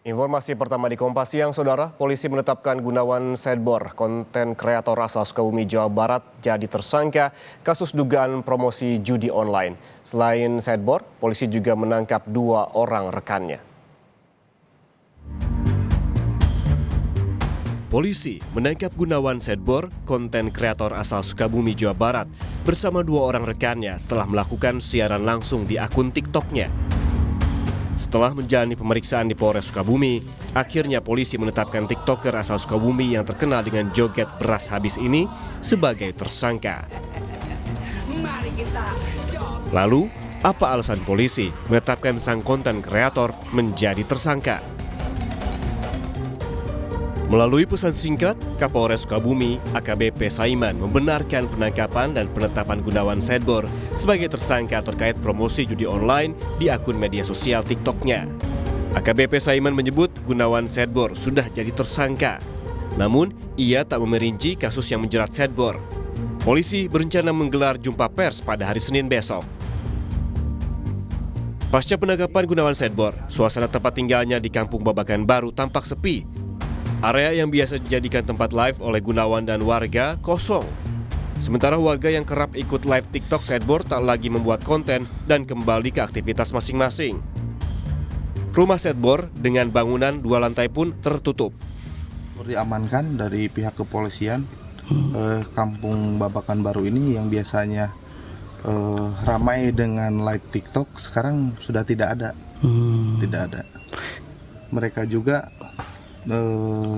Informasi pertama di Kompas Siang, Saudara. Polisi menetapkan Gunawan Sedbor, konten kreator asal Sukabumi, Jawa Barat, jadi tersangka kasus dugaan promosi judi online. Selain Sedbor, polisi juga menangkap 2 orang rekannya. Polisi menangkap Gunawan Sedbor, konten kreator asal Sukabumi, Jawa Barat, bersama 2 orang rekannya setelah melakukan siaran langsung di akun TikTok-nya. Setelah menjalani pemeriksaan di Polres Sukabumi, akhirnya polisi menetapkan TikToker asal Sukabumi yang terkenal dengan joget beras habis ini sebagai tersangka. Lalu, apa alasan polisi menetapkan sang konten kreator menjadi tersangka? Melalui pesan singkat, Kapolres Sukabumi AKBP Saiman membenarkan penangkapan dan penetapan Gunawan Sedbor sebagai tersangka terkait promosi judi online di akun media sosial TikTok-nya. AKBP Saiman menyebut Gunawan Sedbor sudah jadi tersangka. Namun, ia tak memerinci kasus yang menjerat Sedbor. Polisi berencana menggelar jumpa pers pada hari Senin besok. Pasca penangkapan Gunawan Sedbor, suasana tempat tinggalnya di Kampung Babakan Baru tampak sepi. Area yang biasa dijadikan tempat live oleh Gunawan dan warga kosong. Sementara warga yang kerap ikut live TikTok Sedbor tak lagi membuat konten dan kembali ke aktivitas masing-masing. Rumah Sedbor dengan bangunan 2 lantai pun tertutup. Diamankan dari pihak kepolisian. Kampung Babakan Baru ini yang biasanya ramai dengan live TikTok sekarang sudah tidak ada. Tidak ada. Mereka juga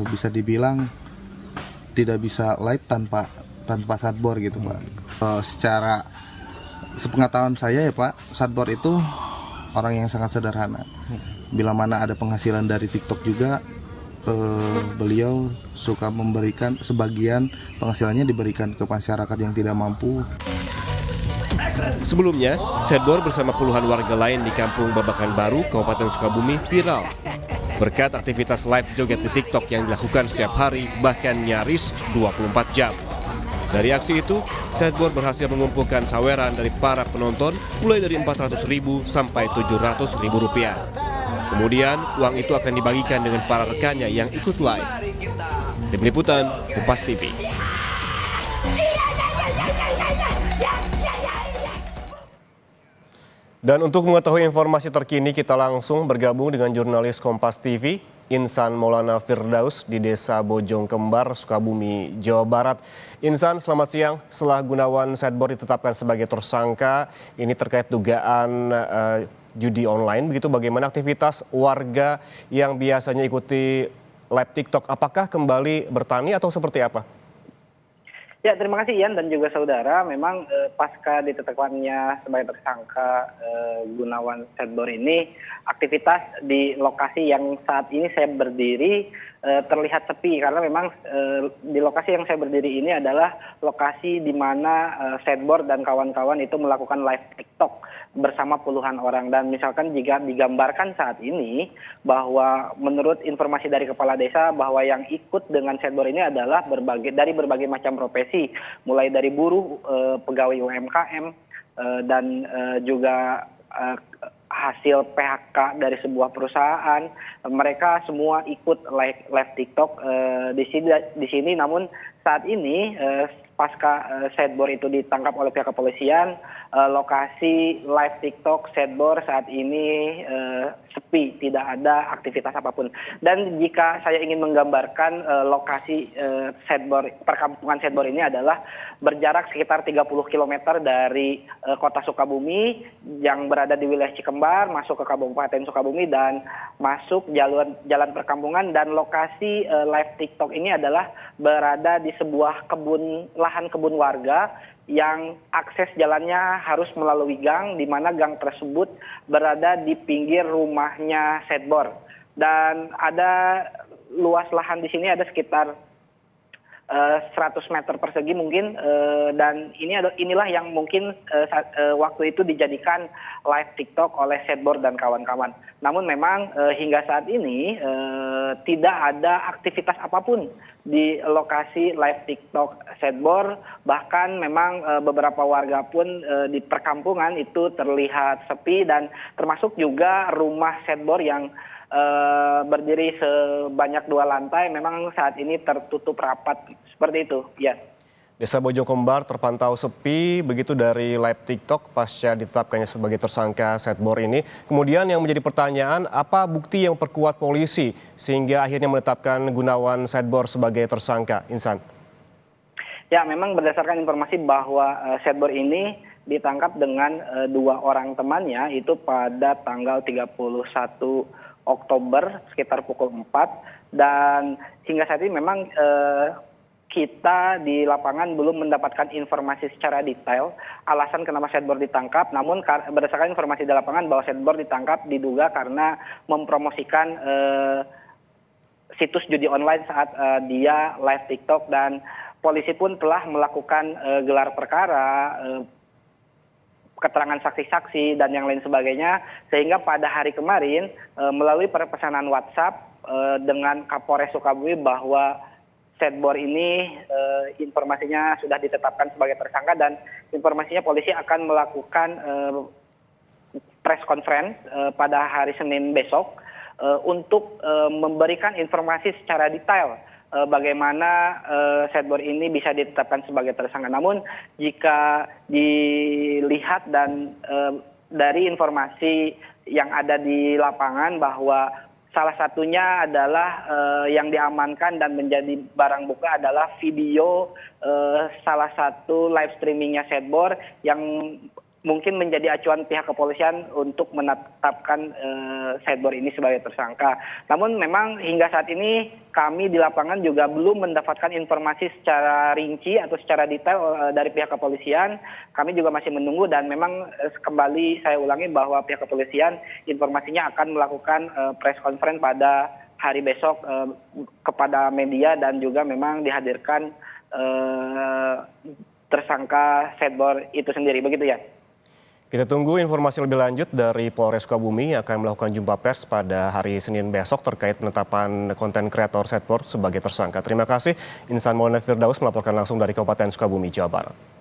bisa dibilang tidak bisa live tanpa Sedbor gitu, Pak. Secara sepengetahuan saya ya, Pak, Sedbor itu orang yang sangat sederhana. Bila mana ada penghasilan dari TikTok juga, beliau suka memberikan sebagian penghasilannya diberikan ke masyarakat yang tidak mampu. Sebelumnya, Sedbor bersama puluhan warga lain di Kampung Babakan Baru, Kabupaten Sukabumi viral berkat aktivitas live joget di TikTok yang dilakukan setiap hari, bahkan nyaris 24 jam. Dari aksi itu, Sedbor berhasil mengumpulkan saweran dari para penonton mulai dari Rp400.000 sampai Rp700.000. Kemudian, uang itu akan dibagikan dengan para rekannya yang ikut live. Tim Liputan, Kompas TV. Dan untuk mengetahui informasi terkini, kita langsung bergabung dengan jurnalis Kompas TV, Insan Maulana Firdaus di Desa Bojong Kembar, Sukabumi, Jawa Barat. Insan, selamat siang. Setelah Gunawan Sedbor ditetapkan sebagai tersangka, ini terkait dugaan judi online, begitu bagaimana aktivitas warga yang biasanya ikuti live TikTok? Apakah kembali bertani atau seperti apa? Ya, terima kasih Ian dan juga saudara. Memang pasca ditetapkannya sebagai tersangka Gunawan Sedbor ini, aktivitas di lokasi yang saat ini saya berdiri terlihat sepi karena memang di lokasi yang saya berdiri ini adalah lokasi di mana Sedbor dan kawan-kawan itu melakukan live TikTok bersama puluhan orang. Dan misalkan jika digambarkan saat ini bahwa menurut informasi dari kepala desa bahwa yang ikut dengan Sedbor ini adalah dari berbagai macam profesi, mulai dari buruh, pegawai UMKM, dan juga hasil PHK dari sebuah perusahaan. Mereka semua ikut live TikTok di sini. Namun saat ini pasca Sedbor itu ditangkap oleh pihak kepolisian, lokasi live TikTok Sedbor saat ini sepi, tidak ada aktivitas apapun. Dan jika saya ingin menggambarkan lokasi Sedbor, perkampungan Sedbor ini adalah berjarak sekitar 30 km dari kota Sukabumi yang berada di wilayah Cikembar, masuk ke Kabupaten Sukabumi dan masuk jalan perkampungan. Dan lokasi live TikTok ini adalah berada di sebuah lahan kebun warga yang akses jalannya harus melalui gang, di mana gang tersebut berada di pinggir rumahnya Sedbor. Dan ada luas lahan di sini ada sekitar 100 meter persegi mungkin, dan inilah yang mungkin waktu itu dijadikan live TikTok oleh Sedbor dan kawan-kawan. Namun memang hingga saat ini tidak ada aktivitas apapun di lokasi live TikTok Sedbor. Bahkan memang beberapa warga pun di perkampungan itu terlihat sepi, dan termasuk juga rumah Sedbor yang berdiri sebanyak 2 lantai, memang saat ini tertutup rapat seperti itu, ya. Desa Bojongkombar terpantau sepi begitu dari live TikTok pasca ditetapkannya sebagai tersangka Setbor ini. Kemudian yang menjadi pertanyaan, apa bukti yang memperkuat polisi sehingga akhirnya menetapkan Gunawan Setbor sebagai tersangka, Insan? Ya, memang berdasarkan informasi bahwa Setbor ini ditangkap dengan 2 orang temannya itu pada tanggal 31 Oktober sekitar pukul 4, dan hingga saat ini memang kita di lapangan belum mendapatkan informasi secara detail alasan kenapa Setbor ditangkap. Namun berdasarkan informasi di lapangan bahwa Setbor ditangkap diduga karena mempromosikan situs judi online saat dia live TikTok, dan polisi pun telah melakukan gelar perkara, keterangan saksi-saksi dan yang lain sebagainya, sehingga pada hari kemarin melalui pesanan WhatsApp dengan Kapolres Sukabumi bahwa Setbor ini informasinya sudah ditetapkan sebagai tersangka, dan informasinya polisi akan melakukan press conference pada hari Senin besok untuk memberikan informasi secara detail bagaimana Setbor ini bisa ditetapkan sebagai tersangka. Namun jika dilihat dan dari informasi yang ada di lapangan bahwa salah satunya adalah yang diamankan dan menjadi barang bukti adalah video salah satu live streamingnya Setbor yang mungkin menjadi acuan pihak kepolisian untuk menetapkan Setbor ini sebagai tersangka. Namun memang hingga saat ini kami di lapangan juga belum mendapatkan informasi secara rinci atau secara detail dari pihak kepolisian. Kami juga masih menunggu, dan memang kembali saya ulangi bahwa pihak kepolisian informasinya akan melakukan press conference pada hari besok kepada media, dan juga memang dihadirkan tersangka Setbor itu sendiri, begitu ya. Kita tunggu informasi lebih lanjut dari Polres Sukabumi yang akan melakukan jumpa pers pada hari Senin besok terkait penetapan konten kreator Setbor sebagai tersangka. Terima kasih, Insan Maulana Firdaus melaporkan langsung dari Kabupaten Sukabumi, Jawa Barat.